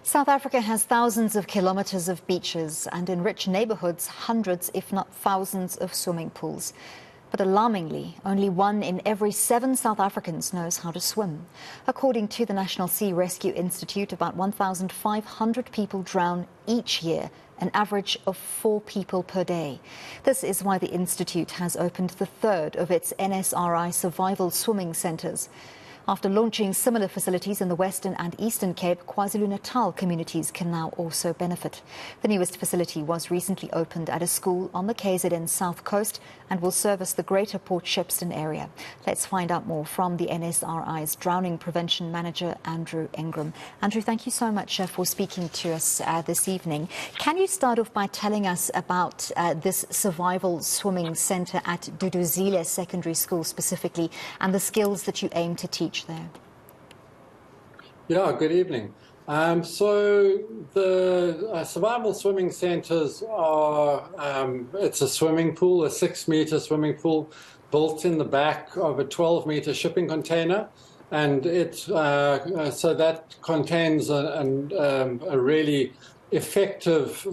South Africa has thousands of kilometers of beaches and in rich neighborhoods, hundreds, if not thousands of swimming pools. But alarmingly, only 1 in every 7 South Africans knows how to swim. According to the National Sea Rescue Institute, about 1,500 people drown each year, an average of 4 people per day. This is why the Institute has opened the 3rd of its NSRI Survival Swimming Centres. After launching similar facilities in the Western and Eastern Cape, KwaZulu Natal communities can now also benefit. The newest facility was recently opened at a school on the KZN South Coast and will service the greater Port Shepstone area. Let's find out more from the NSRI's Drowning Prevention Manager, Andrew Ingram. Andrew, thank you so much for speaking to us this evening. Can you start off by telling us about this survival swimming centre at Duduzile Secondary School specifically and the skills that you aim to teach there? Yeah, good evening. So the survival swimming centres are, it's a swimming pool, a 6-metre swimming pool built in the back of a 12-metre shipping container. And it's, so that contains a really effective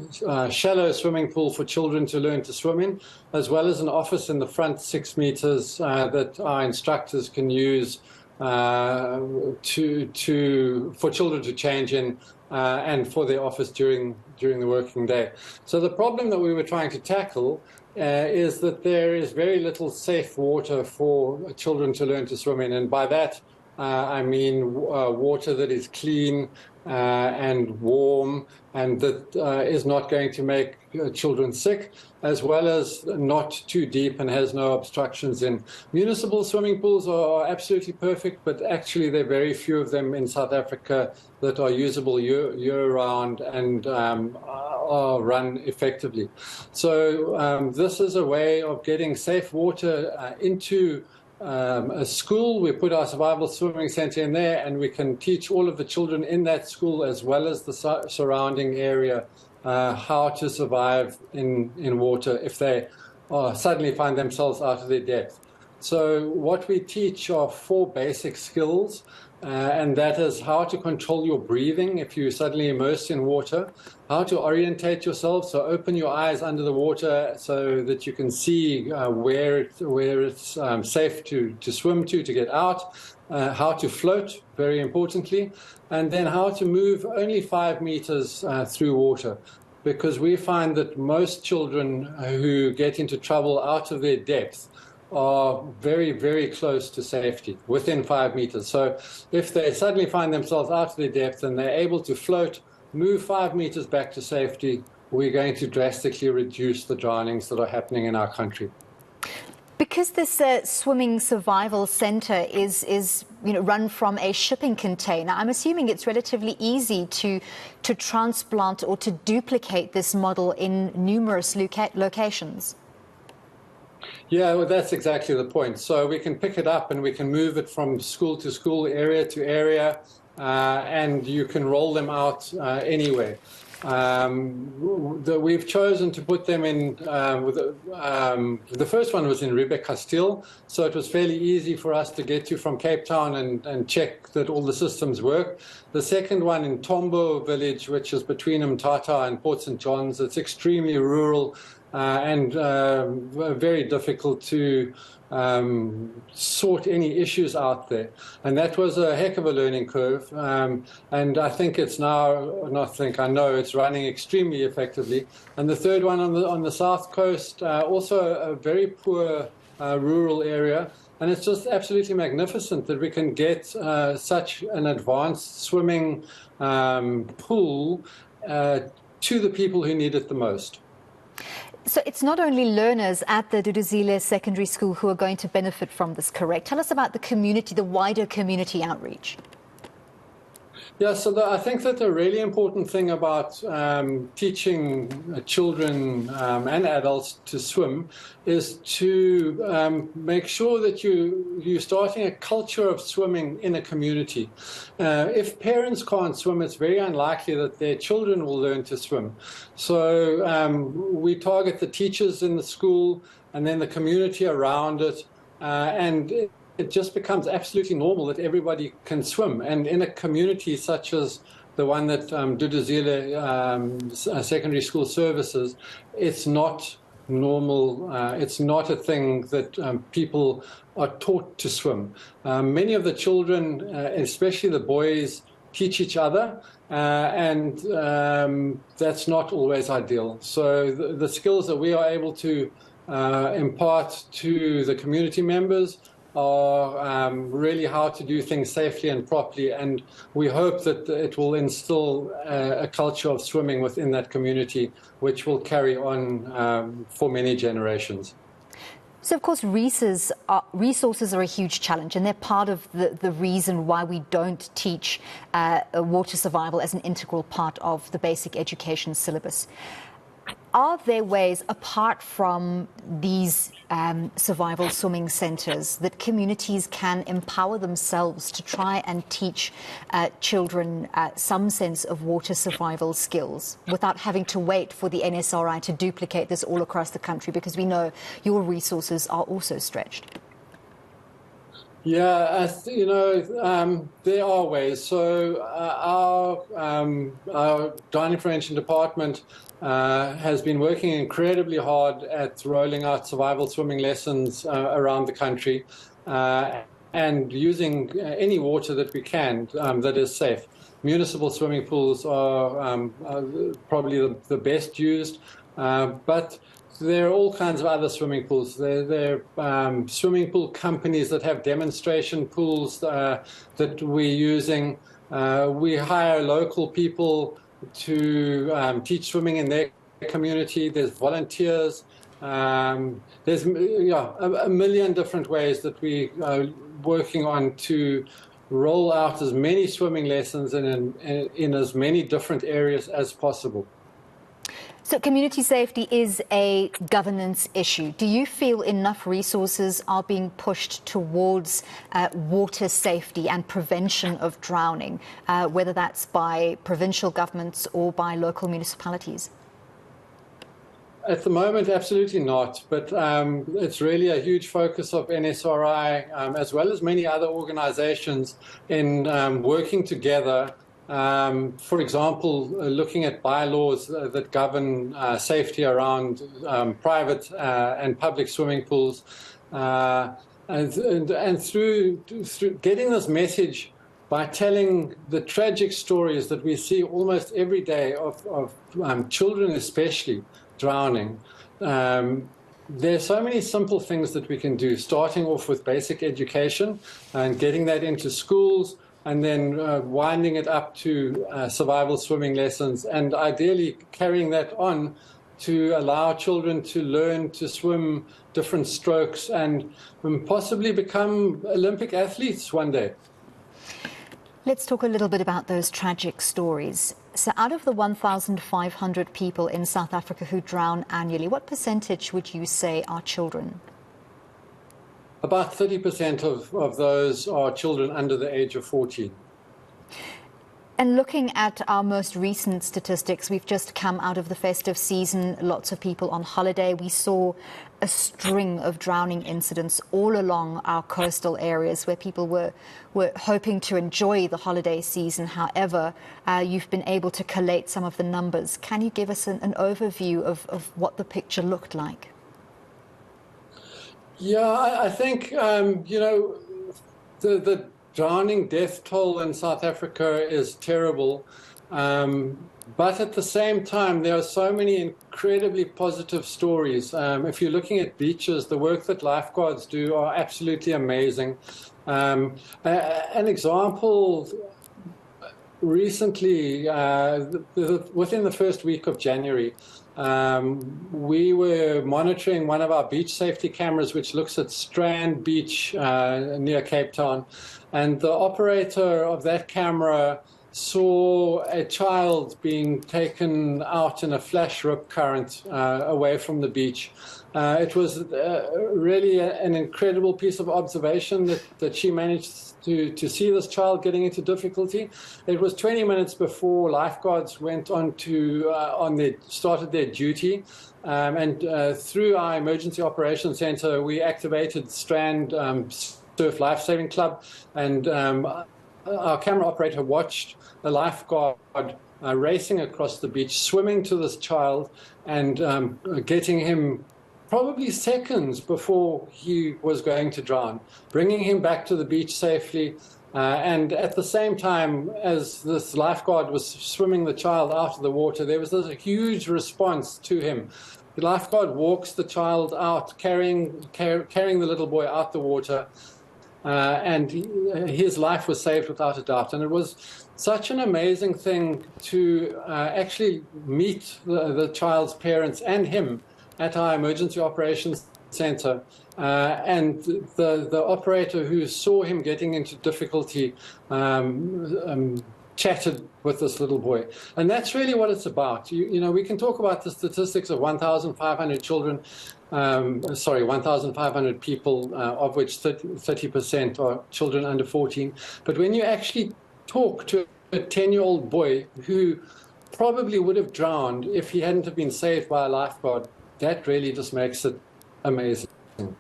shallow swimming pool for children to learn to swim in, as well as an office in the front 6 metres that our instructors can use for children to change in and for their office during the working day. So the problem that we were trying to tackle is that there is very little safe water for children to learn to swim in, and by that I mean water that is clean and warm and that is not going to make children sick, as well as not too deep and has no obstructions in. Municipal swimming pools are absolutely perfect, but actually there are very few of them in South Africa that are usable year-round and are run effectively. So this is a way of getting safe water into a school. We put our survival swimming centre in there, and we can teach all of the children in that school as well as the surrounding area how to survive in water if they suddenly find themselves out of their depth. So what we teach are 4 basic skills, and that is how to control your breathing if you suddenly immerse in water, how to orientate yourself, so open your eyes under the water so that you can see where it's safe to swim to get out, how to float, very importantly, and then how to move only 5 meters through water. Because we find that most children who get into trouble out of their depth are very, very close to safety, within 5 meters. So if they suddenly find themselves out of their depth and they're able to float, move 5 meters back to safety, we're going to drastically reduce the drownings that are happening in our country. Because this swimming survival centre is run from a shipping container, I'm assuming it's relatively easy to transplant or to duplicate this model in numerous locations. Yeah, well, that's exactly the point. So we can pick it up and we can move it from school to school, area to area, and you can roll them out anywhere. We've chosen to put them in, the first one was in Riebeek Kasteel, so it was fairly easy for us to get to from Cape Town and check that all the systems work. The second one in Tombo village, which is between Mthatha and Port St. John's, it's extremely rural and very difficult to sort any issues out there. And that was a heck of a learning curve. And I think it's now, I know it's running extremely effectively. And the third one on the south coast, also a very poor rural area. And it's just absolutely magnificent that we can get such an advanced swimming pool to the people who need it the most. So it's not only learners at the Duduzile Secondary School who are going to benefit from this, correct? Tell us about the community, the wider community outreach. Yeah, so I think that the really important thing about teaching children and adults to swim is to make sure that you're starting a culture of swimming in a community. If parents can't swim, it's very unlikely that their children will learn to swim. So we target the teachers in the school and then the community around it, and it just becomes absolutely normal that everybody can swim. And in a community such as the one that Duduzile Secondary School services, it's not normal. It's not a thing that people are taught to swim. Many of the children, especially the boys, teach each other, and that's not always ideal. So the skills that we are able to impart to the community members are really how to do things safely and properly, and we hope that it will instill a culture of swimming within that community, which will carry on for many generations. So, of course, resources are a huge challenge, and they're part of the reason why we don't teach water survival as an integral part of the basic education syllabus. Are there ways, apart from these survival swimming centres, that communities can empower themselves to try and teach children some sense of water survival skills without having to wait for the NSRI to duplicate this all across the country? Because we know your resources are also stretched. Yeah, there are ways. So our drowning prevention department has been working incredibly hard at rolling out survival swimming lessons around the country and using any water that we can that is safe. Municipal swimming pools are probably the best used, but there are all kinds of other swimming pools. There are swimming pool companies that have demonstration pools that we're using. We hire local people to teach swimming in their community. There's volunteers. There's a million different ways that we are working on to roll out as many swimming lessons in as many different areas as possible. So community safety is a governance issue. Do you feel enough resources are being pushed towards water safety and prevention of drowning, whether that's by provincial governments or by local municipalities? At the moment, absolutely not. But it's really a huge focus of NSRI, as well as many other organizations, in working together. For example, looking at bylaws that govern safety around private and public swimming pools, and through getting this message by telling the tragic stories that we see almost every day of children especially drowning. There's so many simple things that we can do, starting off with basic education and getting that into schools, and then winding it up to survival swimming lessons, and ideally carrying that on to allow children to learn to swim different strokes and possibly become Olympic athletes one day. Let's talk a little bit about those tragic stories. So out of the 1,500 people in South Africa who drown annually, what percentage would you say are children? About 30% of those are children under the age of 14. And looking at our most recent statistics, we've just come out of the festive season, lots of people on holiday. We saw a string of drowning incidents all along our coastal areas where people were hoping to enjoy the holiday season. However, you've been able to collate some of the numbers. Can you give us an overview of what the picture looked like? Yeah, I think, the drowning death toll in South Africa is terrible. But at the same time, there are so many incredibly positive stories. If you're looking at beaches, the work that lifeguards do are absolutely amazing. An example, recently, within the first week of January, we were monitoring one of our beach safety cameras, which looks at Strand Beach near Cape Town. And the operator of that camera saw a child being taken out in a flash rip current away from the beach. It was really an incredible piece of observation that she managed to see this child getting into difficulty. It was 20 minutes before lifeguards went started their duty. And through our emergency operations center, we activated Strand Surf Life Saving Club, and our camera operator watched a lifeguard racing across the beach, swimming to this child and getting him probably seconds before he was going to drown, bringing him back to the beach safely. And at the same time as this lifeguard was swimming the child out of the water, there was this huge response to him. The lifeguard walks the child out, carrying the little boy out the water, and his life was saved without a doubt. And it was such an amazing thing to actually meet the child's parents and him at our emergency operations center. And the operator who saw him getting into difficulty chatted with this little boy. And that's really what it's about. You know, we can talk about the statistics of 1,500 children, 1,500 people, of which 30% are children under 14. But when you actually talk to a 10-year-old boy who probably would have drowned if he hadn't have been saved by a lifeguard, that really just makes it amazing.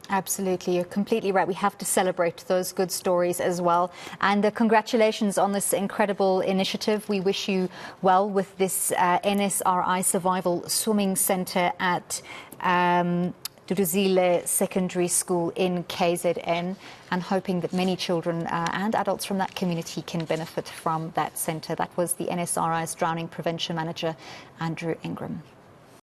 Absolutely. You're completely right. We have to celebrate those good stories as well. And congratulations on this incredible initiative. We wish you well with this NSRI Survival Swimming Centre at Duduzile Secondary School in KZN, and hoping that many children and adults from that community can benefit from that centre. That was the NSRI's Drowning Prevention Manager, Andrew Ingram.